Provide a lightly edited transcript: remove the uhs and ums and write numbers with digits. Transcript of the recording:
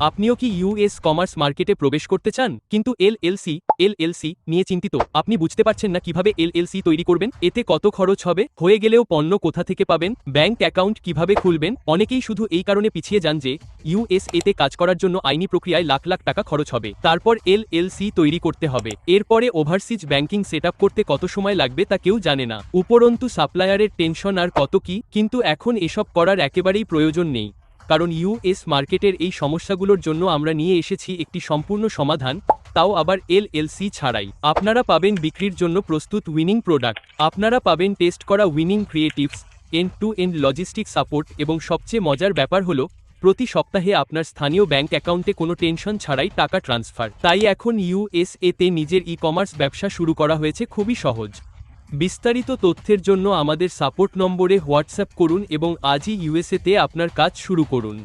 আপনিও কি US commerce মার্কেটে প্রবেশ করতে চান, কিন্তু এলএলসি নিয়ে চিন্তিত? আপনি বুঝতে পারছেন না কিভাবে এলএলসি তৈরি করবেন, এতে কত খরচ হবে, হয়ে গেলেও পণ্য কোথা থেকে পাবেন, ব্যাংক অ্যাকাউন্ট কিভাবে খুলবেন। অনেকেই শুধু এই কারণে পিছিয়ে যান যে ইউএসএতে কাজ করার জন্য আইনি প্রক্রিয়ায় লাখ লাখ টাকা খরচ হবে, তারপর এলএলসি তৈরি করতে হবে, এরপরে ওভারসিজ ব্যাংকিং সেটআপ করতে কত সময় লাগবে তা কেউ জানে না। উপরন্তু সাপ্লায়ারের টেনশন আর কত কি। কিন্তু এখন এসব করার একেবারেই প্রয়োজন নেই, কারণ ইউএস মার্কেটের এই সমস্যাগুলোর জন্য আমরা নিয়ে এসেছি একটি সম্পূর্ণ সমাধান, তাও আবার এলএলসি ছাড়াই। আপনারা পাবেন বিক্রির জন্য প্রস্তুত উইনিং প্রোডাক্ট, আপনারা পাবেন টেস্ট করা winning creatives, end to end logistic support, এবং সবচেয়ে মজার ব্যাপার হলো প্রতি সপ্তাহে আপনার স্থানীয় ব্যাংক অ্যাকাউন্টে কোনো টেনশন ছাড়াই টাকা ট্রান্সফার। তাই এখন ইউএসএতে নিজের ই কমার্স ব্যবসা শুরু করা হয়েছে খুবই সহজ। বিস্তারিত তথ্যের জন্য আমাদের সাপোর্ট নম্বরে হোয়াটসঅ্যাপ করুন এবং আজই ইউএসএতে আপনার কাজ শুরু করুন।